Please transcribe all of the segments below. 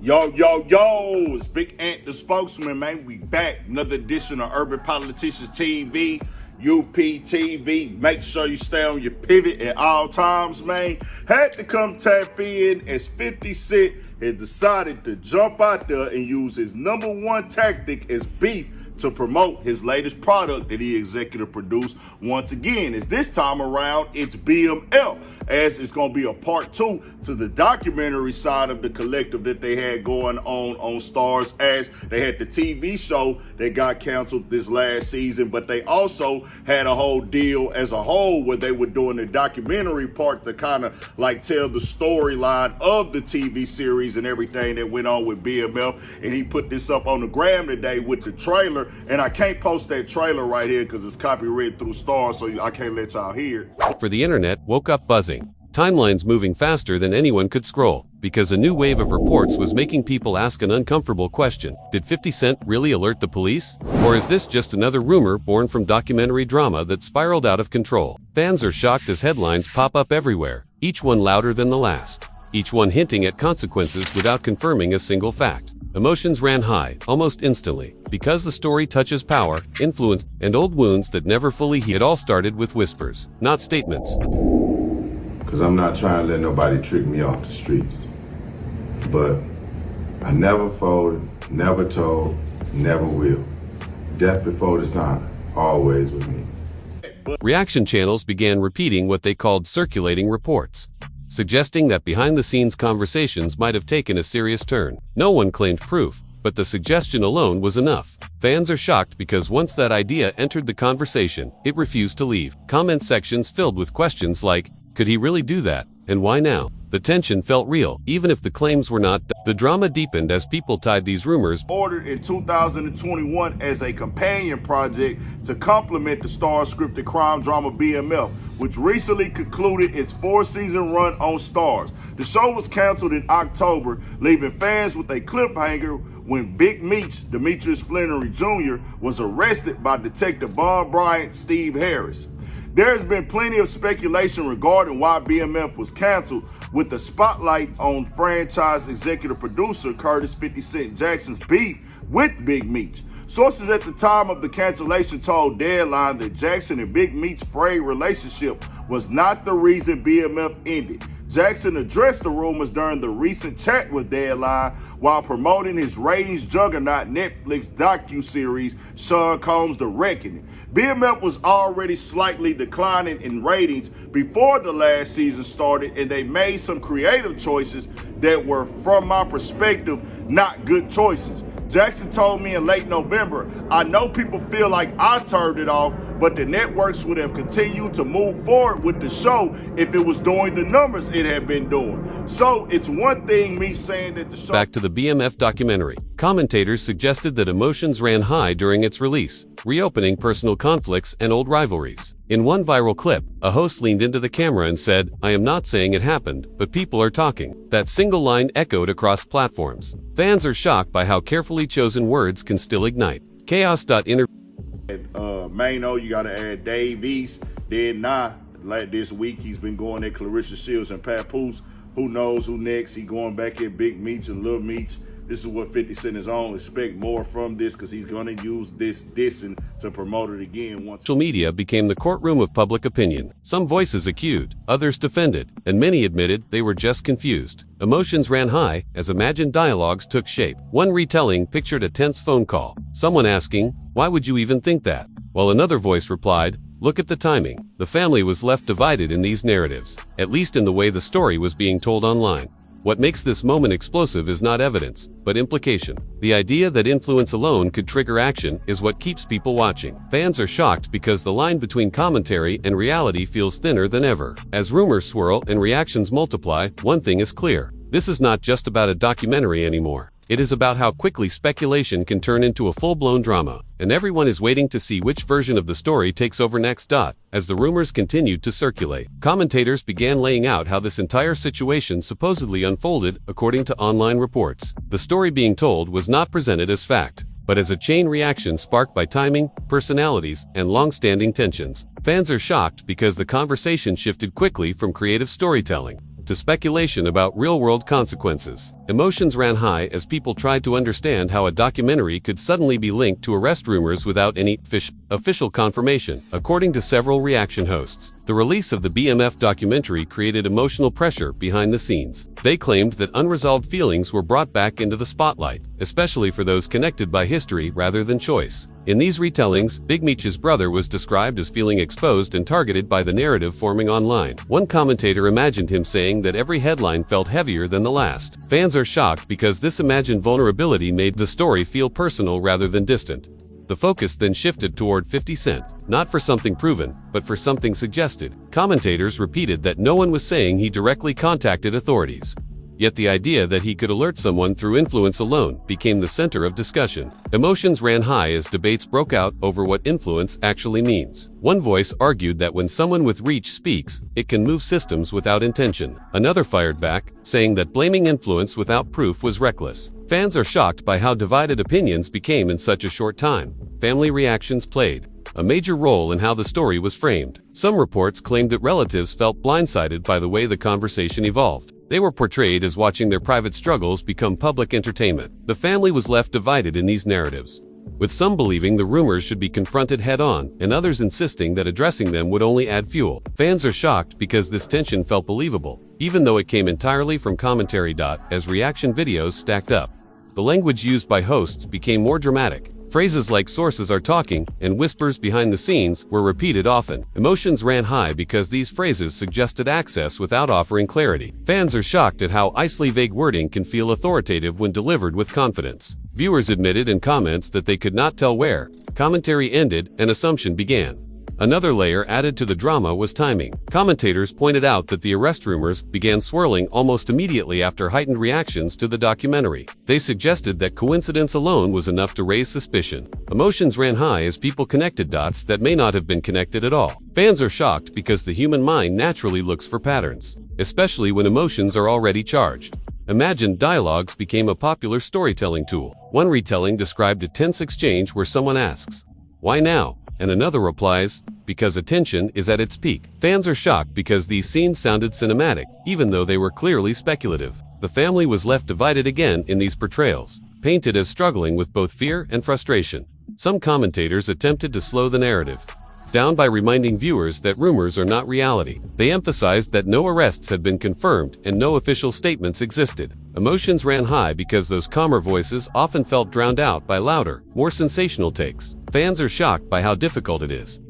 Yo, it's Big Ant the spokesman, man. We back. Another edition of Urban Politicians TV, UPTV. Make sure you stay on your pivot at all times, man. Had to come tap in as 50 Cent has decided to jump out there and use his number one tactic as beef to promote his latest product that he executive produced. Once again, as this time around, it's BMF, as it's going to be a part 2 to the documentary side of the collective that they had going on Starz, as they had the TV show that got canceled this last season, but they also had a whole deal as a whole where they were doing the documentary part to kind of like tell the storyline of the TV series and everything that went on with BMF. And he put this up on the gram today with the trailer. And I can't post that trailer right here because it's copyrighted through Starz, so I can't let y'all hear it. For the internet woke up buzzing. Timelines moving faster than anyone could scroll, because a new wave of reports was making people ask an uncomfortable question. Did 50 Cent really alert the police? Or is this just another rumor born from documentary drama that spiraled out of control? Fans are shocked as headlines pop up everywhere, each one louder than the last, each one hinting at consequences without confirming a single fact. Emotions ran high, almost instantly, because the story touches power, influence, and old wounds that never fully healed. It all started with whispers, not statements. Because I'm not trying to let nobody trick me off the streets. But I never folded, never told, never will. Death before dishonor, always with me. Reaction channels began repeating what they called circulating reports, suggesting that behind-the-scenes conversations might have taken a serious turn. No one claimed proof, but the suggestion alone was enough. Fans are shocked because once that idea entered the conversation, it refused to leave. Comment sections filled with questions like, could he really do that? And why now? The tension felt real, even if the claims were not. The drama deepened as people tied these rumors. Ordered in 2021 as a companion project to complement the Starz scripted crime drama BMF, which recently concluded its 4-season run on Starz. The show was canceled in October, leaving fans with a cliffhanger when Big Meech, Demetrius Flannery Jr., was arrested by Detective Bob Bryant, Steve Harris. There has been plenty of speculation regarding why BMF was canceled, with the spotlight on franchise executive producer Curtis 50 Cent Jackson's beef with Big Meech. Sources at the time of the cancellation told Deadline that Jackson and Big Meech's frayed relationship was not the reason BMF ended. Jackson addressed the rumors during the recent chat with Deadline while promoting his ratings juggernaut Netflix docuseries Sean Combs' The Reckoning. BMF was already slightly declining in ratings before the last season started, and they made some creative choices that were, from my perspective, not good choices. Jackson told me in late November, I know people feel like I turned it off, but the networks would have continued to move forward with the show if it was doing the numbers it had been doing. So it's one thing me saying that the show... Back to the BMF documentary. Commentators suggested that emotions ran high during its release, reopening personal conflicts and old rivalries. In one viral clip, a host leaned into the camera and said, I am not saying it happened, but people are talking. That single line echoed across platforms. Fans are shocked by how carefully chosen words can still ignite. Chaos.inter. Mano, you got to add Dave East. Then like this week, he's been going at Clarissa Shields and Papoose. Who knows who next? He going back at Big Meech and Lil Meech. This is what 50 Cent is on. Expect more from this because he's going to use this dissing to promote it again. Social media became the courtroom of public opinion. Some voices accused, others defended, and many admitted they were just confused. Emotions ran high as imagined dialogues took shape. One retelling pictured a tense phone call, someone asking, why would you even think that? While another voice replied, look at the timing. The family was left divided in these narratives, at least in the way the story was being told online. What makes this moment explosive is not evidence, but implication. The idea that influence alone could trigger action is what keeps people watching. Fans are shocked because the line between commentary and reality feels thinner than ever. As rumors swirl and reactions multiply, one thing is clear. This is not just about a documentary anymore. It is about how quickly speculation can turn into a full-blown drama, and everyone is waiting to see which version of the story takes over next. As the rumors continued to circulate, commentators began laying out how this entire situation supposedly unfolded according to online reports. The story being told was not presented as fact, but as a chain reaction sparked by timing, personalities, and long-standing tensions. Fans are shocked because the conversation shifted quickly from creative storytelling to speculation about real-world consequences. Emotions ran high as people tried to understand how a documentary could suddenly be linked to arrest rumors without any official confirmation. According to several reaction hosts, the release of the BMF documentary created emotional pressure behind the scenes. They claimed that unresolved feelings were brought back into the spotlight, especially for those connected by history rather than choice. In these retellings, Big Meech's brother was described as feeling exposed and targeted by the narrative forming online. One commentator imagined him saying that every headline felt heavier than the last. Fans are shocked because this imagined vulnerability made the story feel personal rather than distant. The focus then shifted toward 50 Cent, not for something proven, but for something suggested. Commentators repeated that no one was saying he directly contacted authorities. Yet the idea that he could alert someone through influence alone became the center of discussion. Emotions ran high as debates broke out over what influence actually means. One voice argued that when someone with reach speaks, it can move systems without intention. Another fired back, saying that blaming influence without proof was reckless. Fans are shocked by how divided opinions became in such a short time. Family reactions played a major role in how the story was framed. Some reports claimed that relatives felt blindsided by the way the conversation evolved. They were portrayed as watching their private struggles become public entertainment. The family was left divided in these narratives, with some believing the rumors should be confronted head-on and others insisting that addressing them would only add fuel. Fans are shocked because this tension felt believable, even though it came entirely from commentary. As reaction videos stacked up, the language used by hosts became more dramatic. Phrases like "sources are talking" and "whispers behind the scenes" were repeated often. Emotions ran high because these phrases suggested access without offering clarity. Fans are shocked at how icily vague wording can feel authoritative when delivered with confidence. Viewers admitted in comments that they could not tell where commentary ended and assumption began. Another layer added to the drama was timing. Commentators pointed out that the arrest rumors began swirling almost immediately after heightened reactions to the documentary. They suggested that coincidence alone was enough to raise suspicion. Emotions ran high as people connected dots that may not have been connected at all. Fans are shocked because the human mind naturally looks for patterns, especially when emotions are already charged. Imagined dialogues became a popular storytelling tool. One retelling described a tense exchange where someone asks, "Why now?" and another replies, "Because attention is at its peak." Fans are shocked because these scenes sounded cinematic, even though they were clearly speculative. The family was left divided again in these portrayals, painted as struggling with both fear and frustration. Some commentators attempted to slow the narrative down by reminding viewers that rumors are not reality. They emphasized that no arrests had been confirmed and no official statements existed. Emotions ran high because those calmer voices often felt drowned out by louder, more sensational takes. Fans are shocked by how difficult it is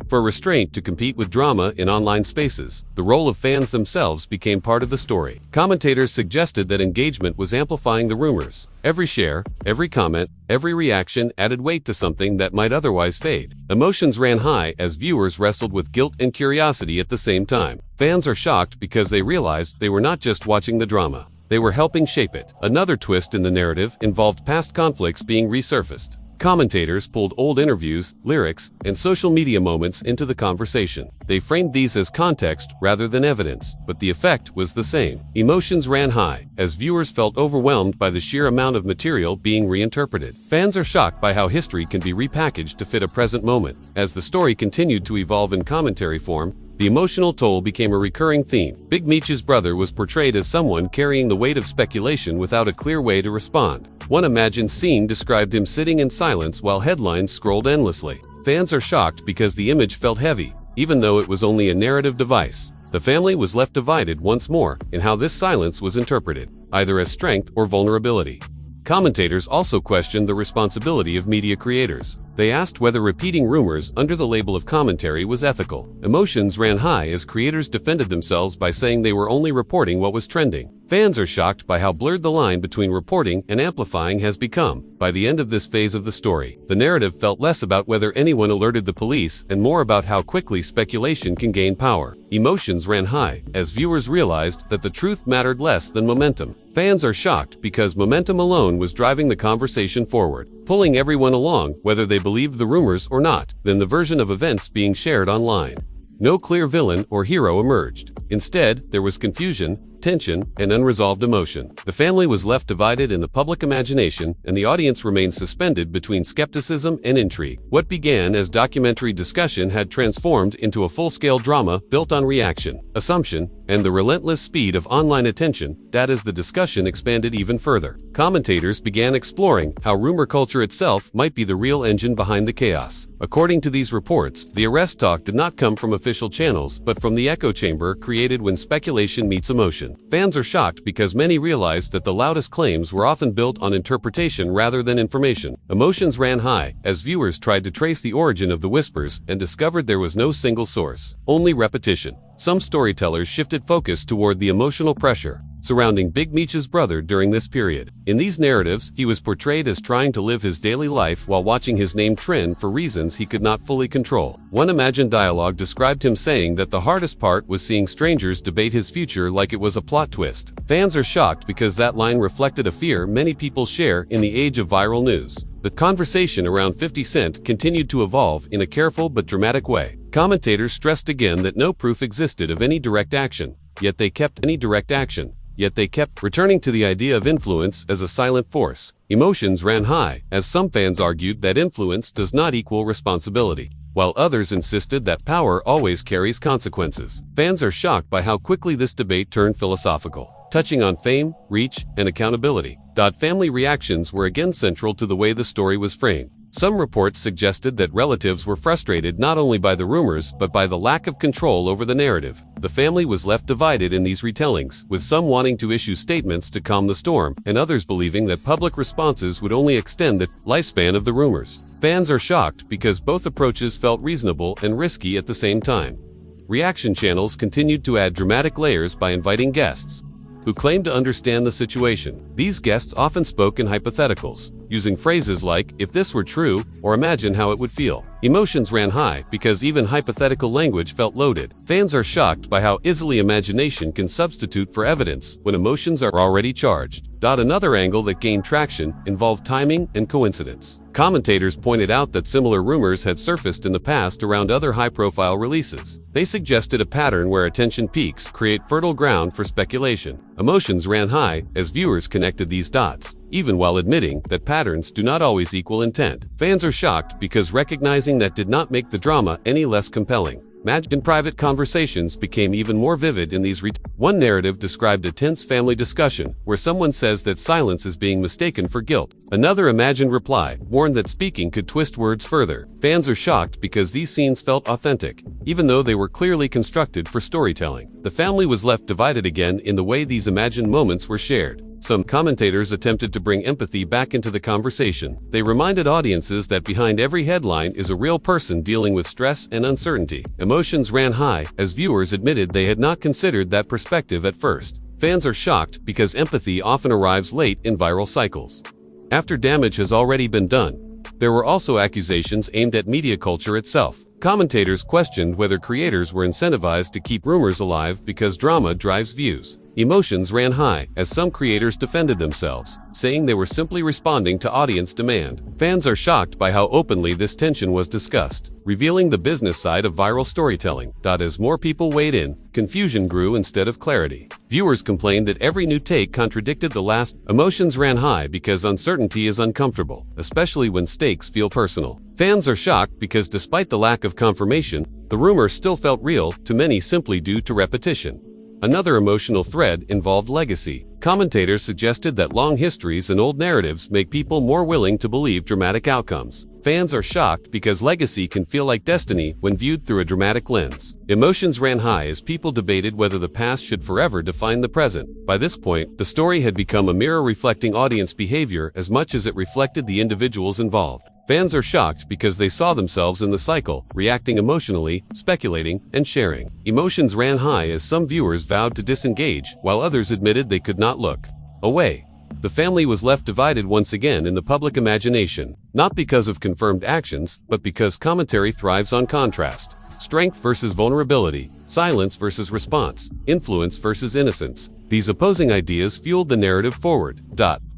for restraint to compete with drama in online spaces. The role of fans themselves became part of the story. Commentators suggested that engagement was amplifying the rumors. Every share, every comment, every reaction added weight to something that might otherwise fade. Emotions ran high as viewers wrestled with guilt and curiosity at the same time. Fans are shocked because they realized they were not just watching the drama, they were helping shape it. Another twist in the narrative involved past conflicts being resurfaced. Commentators pulled old interviews, lyrics, and social media moments into the conversation. They framed these as context rather than evidence, but the effect was the same. Emotions ran high as viewers felt overwhelmed by the sheer amount of material being reinterpreted. Fans are shocked by how history can be repackaged to fit a present moment. As the story continued to evolve in commentary form, the emotional toll became a recurring theme. Big Meech's brother was portrayed as someone carrying the weight of speculation without a clear way to respond. One imagined scene described him sitting in silence while headlines scrolled endlessly. Fans are shocked because the image felt heavy, even though it was only a narrative device. The family was left divided once more in how this silence was interpreted, either as strength or vulnerability. Commentators also questioned the responsibility of media creators. They asked whether repeating rumors under the label of commentary was ethical. Emotions ran high as creators defended themselves by saying they were only reporting what was trending. Fans are shocked by how blurred the line between reporting and amplifying has become. By the end of this phase of the story, the narrative felt less about whether anyone alerted the police and more about how quickly speculation can gain power. Emotions ran high as viewers realized that the truth mattered less than momentum. Fans are shocked because momentum alone was driving the conversation forward, pulling everyone along whether they believed the rumors or not, then the version of events being shared online. No clear villain or hero emerged. Instead, there was confusion, tension, and unresolved emotion. The family was left divided in the public imagination, and the audience remained suspended between skepticism and intrigue. What began as documentary discussion had transformed into a full-scale drama built on reaction, assumption, and the relentless speed of online attention. That as the discussion expanded even further, commentators began exploring how rumor culture itself might be the real engine behind the chaos. According to these reports, the arrest talk did not come from official channels, but from the echo chamber created when speculation meets emotion. Fans are shocked because many realized that the loudest claims were often built on interpretation rather than information. Emotions ran high as viewers tried to trace the origin of the whispers and discovered there was no single source, only repetition. Some storytellers shifted focus toward the emotional pressure surrounding Big Meech's brother during this period. In these narratives, he was portrayed as trying to live his daily life while watching his name trend for reasons he could not fully control. One imagined dialogue described him saying that the hardest part was seeing strangers debate his future like it was a plot twist. Fans are shocked because that line reflected a fear many people share in the age of viral news. The conversation around 50 Cent continued to evolve in a careful but dramatic way. Commentators stressed again that no proof existed of any direct action, yet they kept returning to the idea of influence as a silent force. Emotions ran high, as some fans argued that influence does not equal responsibility, while others insisted that power always carries consequences. Fans are shocked by how quickly this debate turned philosophical, touching on fame, reach, and accountability. Family reactions were again central to the way the story was framed. Some reports suggested that relatives were frustrated not only by the rumors but by the lack of control over the narrative. The family was left divided in these retellings, with some wanting to issue statements to calm the storm, and others believing that public responses would only extend the lifespan of the rumors. Fans are shocked because both approaches felt reasonable and risky at the same time. Reaction channels continued to add dramatic layers by inviting guests who claimed to understand the situation. These guests often spoke in hypotheticals, using phrases like, "if this were true," or "imagine how it would feel." Emotions ran high because even hypothetical language felt loaded. Fans are shocked by how easily imagination can substitute for evidence when emotions are already charged. Another angle that gained traction involved timing and coincidence. Commentators pointed out that similar rumors had surfaced in the past around other high-profile releases. They suggested a pattern where attention peaks create fertile ground for speculation. Emotions ran high as viewers connected these dots, even while admitting that patterns do not always equal intent. Fans are shocked because recognizing that did not make the drama any less compelling. Imagined private conversations became even more vivid in these One narrative described a tense family discussion where someone says that silence is being mistaken for guilt. Another imagined reply warned that speaking could twist words further. Fans are shocked because these scenes felt authentic, even though they were clearly constructed for storytelling. The family was left divided again in the way these imagined moments were shared. Some commentators attempted to bring empathy back into the conversation. They reminded audiences that behind every headline is a real person dealing with stress and uncertainty. Emotions ran high as viewers admitted they had not considered that perspective at first. Fans are shocked because empathy often arrives late in viral cycles, after damage has already been done. There were also accusations aimed at media culture itself. Commentators questioned whether creators were incentivized to keep rumors alive because drama drives views. Emotions ran high as some creators defended themselves, saying they were simply responding to audience demand. Fans are shocked by how openly this tension was discussed, revealing the business side of viral storytelling. As more people weighed in, confusion grew instead of clarity. Viewers complained that every new take contradicted the last. Emotions ran high because uncertainty is uncomfortable, especially when stakes feel personal. Fans are shocked because despite the lack of confirmation, the rumor still felt real to many simply due to repetition. Another emotional thread involved legacy. Commentators suggested that long histories and old narratives make people more willing to believe dramatic outcomes. Fans are shocked because legacy can feel like destiny when viewed through a dramatic lens. Emotions ran high as people debated whether the past should forever define the present. By this point, the story had become a mirror reflecting audience behavior as much as it reflected the individuals involved. Fans are shocked because they saw themselves in the cycle, reacting emotionally, speculating, and sharing. Emotions ran high as some viewers vowed to disengage, while others admitted they could not look away. The family was left divided once again in the public imagination, not because of confirmed actions, but because commentary thrives on contrast. Strength versus vulnerability, silence versus response, influence versus innocence. These opposing ideas fueled the narrative forward.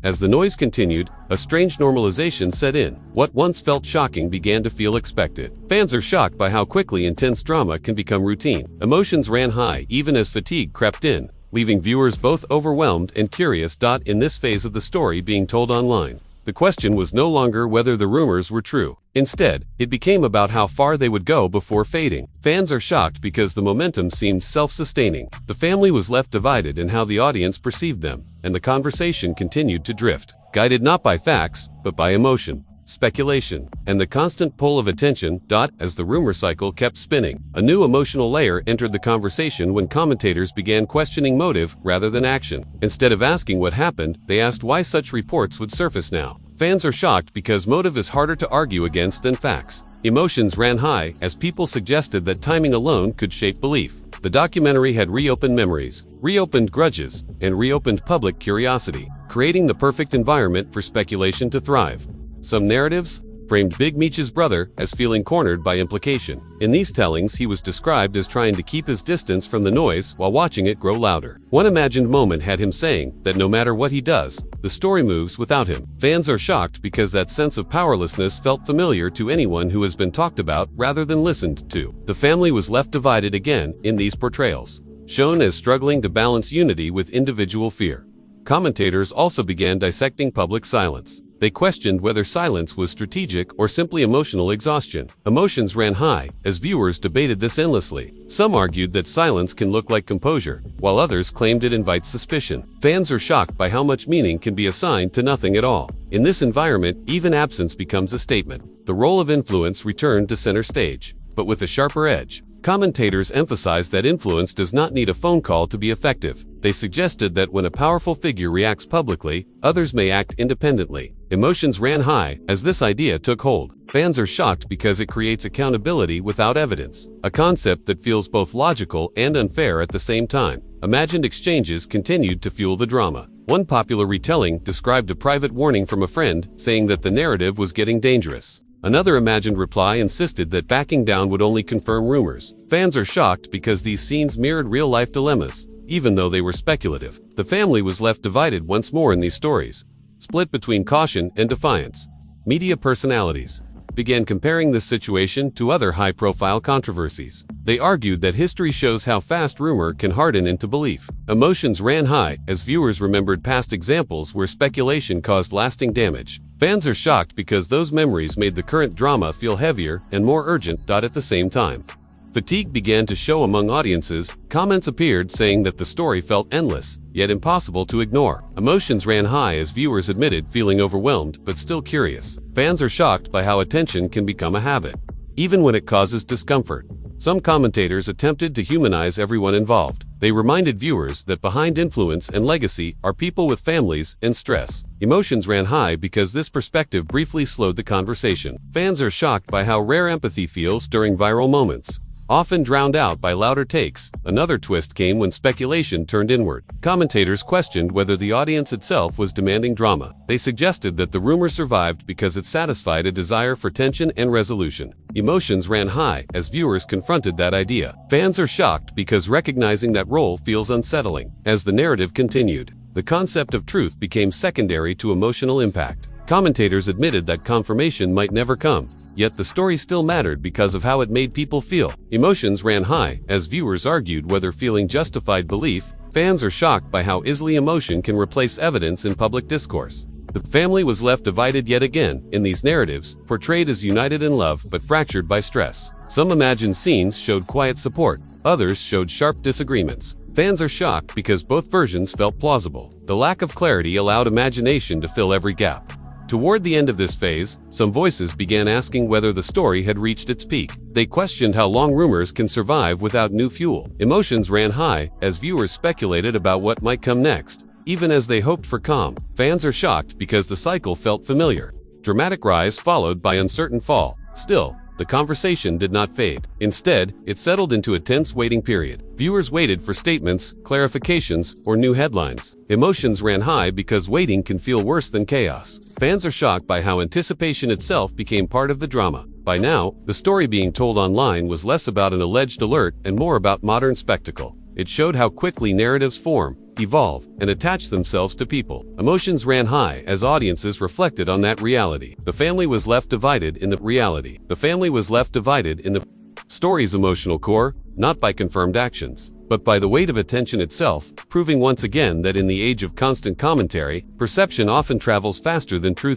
As the noise continued, a strange normalization set in. What once felt shocking began to feel expected. Fans are shocked by how quickly intense drama can become routine. Emotions ran high even as fatigue crept in, leaving viewers both overwhelmed and curious. In this phase of the story being told online, the question was no longer whether the rumors were true. Instead, it became about how far they would go before fading. Fans are shocked because the momentum seemed self-sustaining. The family was left divided in how the audience perceived them, and the conversation continued to drift, guided not by facts, but by emotion, speculation, and the constant pull of attention. As the rumor cycle kept spinning, a new emotional layer entered the conversation when commentators began questioning motive rather than action. Instead of asking what happened, they asked why such reports would surface now. Fans are shocked because motive is harder to argue against than facts. Emotions ran high as people suggested that timing alone could shape belief. The documentary had reopened memories, reopened grudges, and reopened public curiosity, creating the perfect environment for speculation to thrive. Some narratives framed Big Meech's brother as feeling cornered by implication. In these tellings, he was described as trying to keep his distance from the noise while watching it grow louder. One imagined moment had him saying that no matter what he does, the story moves without him. Fans are shocked because that sense of powerlessness felt familiar to anyone who has been talked about rather than listened to. The family was left divided again in these portrayals, shown as struggling to balance unity with individual fear. Commentators also began dissecting public silence. They questioned whether silence was strategic or simply emotional exhaustion. Emotions ran high as viewers debated this endlessly. Some argued that silence can look like composure, while others claimed it invites suspicion. Fans are shocked by how much meaning can be assigned to nothing at all. In this environment, even absence becomes a statement. The role of influence returned to center stage, but with a sharper edge. Commentators emphasized that influence does not need a phone call to be effective. They suggested that when a powerful figure reacts publicly, others may act independently. Emotions ran high as this idea took hold. Fans are shocked because it creates accountability without evidence, a concept that feels both logical and unfair at the same time. Imagined exchanges continued to fuel the drama. One popular retelling described a private warning from a friend saying that the narrative was getting dangerous. Another imagined reply insisted that backing down would only confirm rumors. Fans are shocked because these scenes mirrored real-life dilemmas, even though they were speculative. The family was left divided once more in these stories, split between caution and defiance. Media personalities began comparing this situation to other high-profile controversies. They argued that history shows how fast rumor can harden into belief. Emotions ran high as viewers remembered past examples where speculation caused lasting damage. Fans are shocked because those memories made the current drama feel heavier and more urgent. At the same time, fatigue began to show among audiences. Comments appeared saying that the story felt endless, yet impossible to ignore. Emotions ran high as viewers admitted feeling overwhelmed but still curious. Fans are shocked by how attention can become a habit, even when it causes discomfort. Some commentators attempted to humanize everyone involved. They reminded viewers that behind influence and legacy are people with families and stress. Emotions ran high because this perspective briefly slowed the conversation. Fans are shocked by how rare empathy feels during viral moments, often drowned out by louder takes. Another twist came when speculation turned inward. Commentators questioned whether the audience itself was demanding drama. They suggested that the rumor survived because it satisfied a desire for tension and resolution. Emotions ran high as viewers confronted that idea. Fans are shocked because recognizing that role feels unsettling. As the narrative continued, the concept of truth became secondary to emotional impact. Commentators admitted that confirmation might never come, yet the story still mattered because of how it made people feel. Emotions ran high as viewers argued whether feeling justified belief. Fans are shocked by how easily emotion can replace evidence in public discourse. The family was left divided yet again in these narratives, portrayed as united in love but fractured by stress. Some imagined scenes showed quiet support, others showed sharp disagreements. Fans are shocked because both versions felt plausible. The lack of clarity allowed imagination to fill every gap. Toward the end of this phase, some voices began asking whether the story had reached its peak. They questioned how long rumors can survive without new fuel. Emotions ran high as viewers speculated about what might come next, even as they hoped for calm. Fans are shocked because the cycle felt familiar. Dramatic rise followed by uncertain fall. Still, the conversation did not fade. Instead, it settled into a tense waiting period. Viewers waited for statements, clarifications, or new headlines. Emotions ran high because waiting can feel worse than chaos. Fans are shocked by how anticipation itself became part of the drama. By now, the story being told online was less about an alleged alert and more about modern spectacle. It showed how quickly narratives form, evolve, and attach themselves to people. Emotions ran high as audiences reflected on that reality. The family was left divided in the reality. The family was left divided in the story's emotional core, not by confirmed actions, but by the weight of attention itself, proving once again that in the age of constant commentary, perception often travels faster than truth.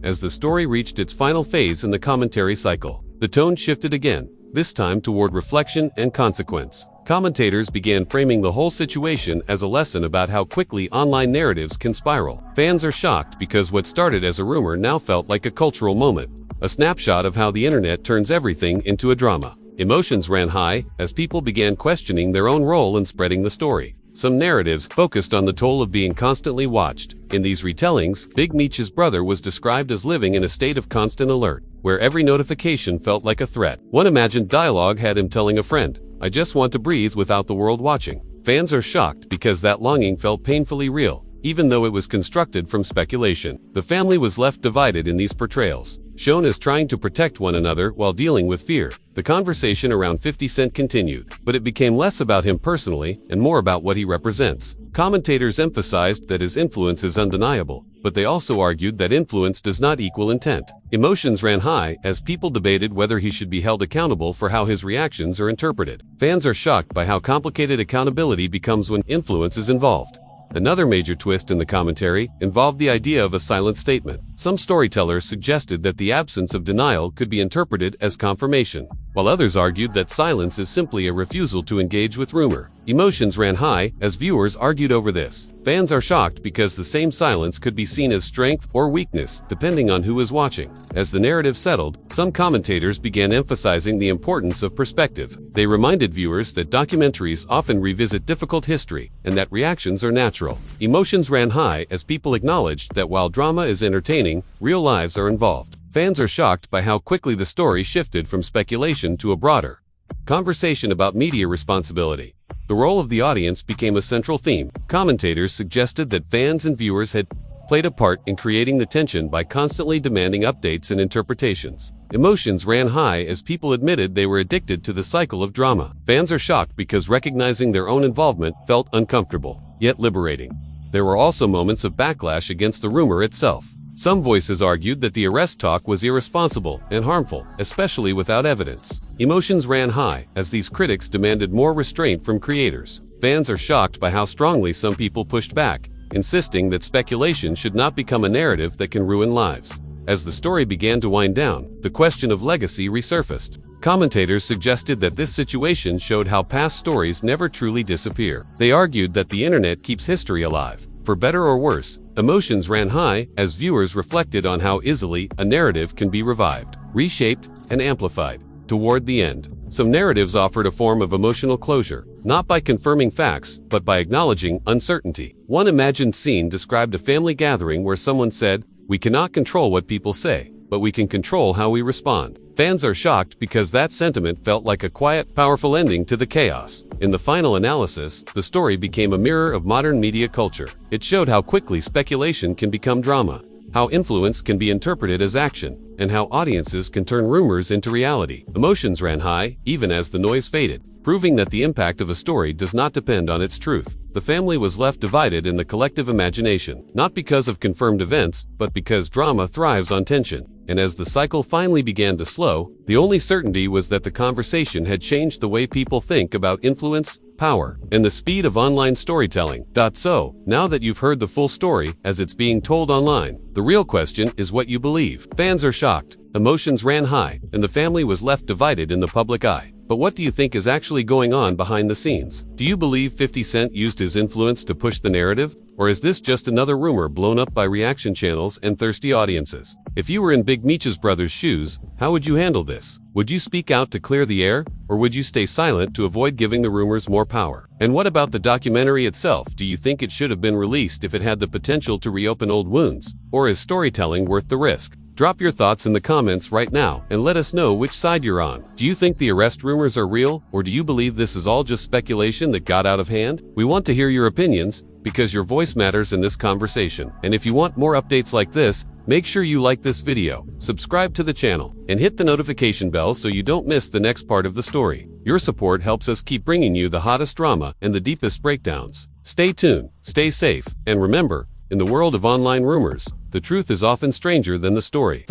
As the story reached its final phase in the commentary cycle, the tone shifted again, this time toward reflection and consequence. Commentators began framing the whole situation as a lesson about how quickly online narratives can spiral. Fans are shocked because what started as a rumor now felt like a cultural moment, a snapshot of how the internet turns everything into a drama. Emotions ran high as people began questioning their own role in spreading the story. Some narratives focused on the toll of being constantly watched. In these retellings, Big Meech's brother was described as living in a state of constant alert, where every notification felt like a threat. One imagined dialogue had him telling a friend, "I just want to breathe without the world watching." Fans are shocked because that longing felt painfully real, even though it was constructed from speculation. The family was left divided in these portrayals, shown as trying to protect one another while dealing with fear. The conversation around 50 Cent continued, but it became less about him personally and more about what he represents. Commentators emphasized that his influence is undeniable, but they also argued that influence does not equal intent. Emotions ran high as people debated whether he should be held accountable for how his reactions are interpreted. Fans are shocked by how complicated accountability becomes when influence is involved. Another major twist in the commentary involved the idea of a silent statement. Some storytellers suggested that the absence of denial could be interpreted as confirmation, while others argued that silence is simply a refusal to engage with rumor. Emotions ran high as viewers argued over this. Fans are shocked because the same silence could be seen as strength or weakness, depending on who is watching. As the narrative settled, some commentators began emphasizing the importance of perspective. They reminded viewers that documentaries often revisit difficult history and that reactions are natural. Emotions ran high as people acknowledged that while drama is entertaining, real lives are involved. Fans are shocked by how quickly the story shifted from speculation to a broader conversation about media responsibility. The role of the audience became a central theme. Commentators suggested that fans and viewers had played a part in creating the tension by constantly demanding updates and interpretations. Emotions ran high as people admitted they were addicted to the cycle of drama. Fans are shocked because recognizing their own involvement felt uncomfortable, yet liberating. There were also moments of backlash against the rumor itself. Some voices argued that the arrest talk was irresponsible and harmful, especially without evidence. Emotions ran high as these critics demanded more restraint from creators. Fans are shocked by how strongly some people pushed back, insisting that speculation should not become a narrative that can ruin lives. As the story began to wind down, the question of legacy resurfaced. Commentators suggested that this situation showed how past stories never truly disappear. They argued that the internet keeps history alive. For better or worse, emotions ran high as viewers reflected on how easily a narrative can be revived, reshaped, and amplified. Toward the end, some narratives offered a form of emotional closure, not by confirming facts, but by acknowledging uncertainty. One imagined scene described a family gathering where someone said, "We cannot control what people say, but we can control how we respond." Fans are shocked because that sentiment felt like a quiet, powerful ending to the chaos. In the final analysis, the story became a mirror of modern media culture. It showed how quickly speculation can become drama, how influence can be interpreted as action, and how audiences can turn rumors into reality. Emotions ran high, even as the noise faded, proving that the impact of a story does not depend on its truth. The family was left divided in the collective imagination, not because of confirmed events, but because drama thrives on tension. And as the cycle finally began to slow, the only certainty was that the conversation had changed the way people think about influence, power, and the speed of online storytelling. So, now that you've heard the full story as it's being told online, the real question is what you believe. Fans are shocked, emotions ran high, and the family was left divided in the public eye. But what do you think is actually going on behind the scenes? Do you believe 50 Cent used his influence to push the narrative? Or is this just another rumor blown up by reaction channels and thirsty audiences? If you were in Big Meech's brother's shoes, how would you handle this? Would you speak out to clear the air? Or would you stay silent to avoid giving the rumors more power? And what about the documentary itself? Do you think it should have been released if it had the potential to reopen old wounds? Or is storytelling worth the risk? Drop your thoughts in the comments right now and let us know which side you're on. Do you think the arrest rumors are real, or do you believe this is all just speculation that got out of hand? We want to hear your opinions, because your voice matters in this conversation. And if you want more updates like this, make sure you like this video, subscribe to the channel, and hit the notification bell so you don't miss the next part of the story. Your support helps us keep bringing you the hottest drama and the deepest breakdowns. Stay tuned, stay safe, and remember, in the world of online rumors, the truth is often stranger than the story.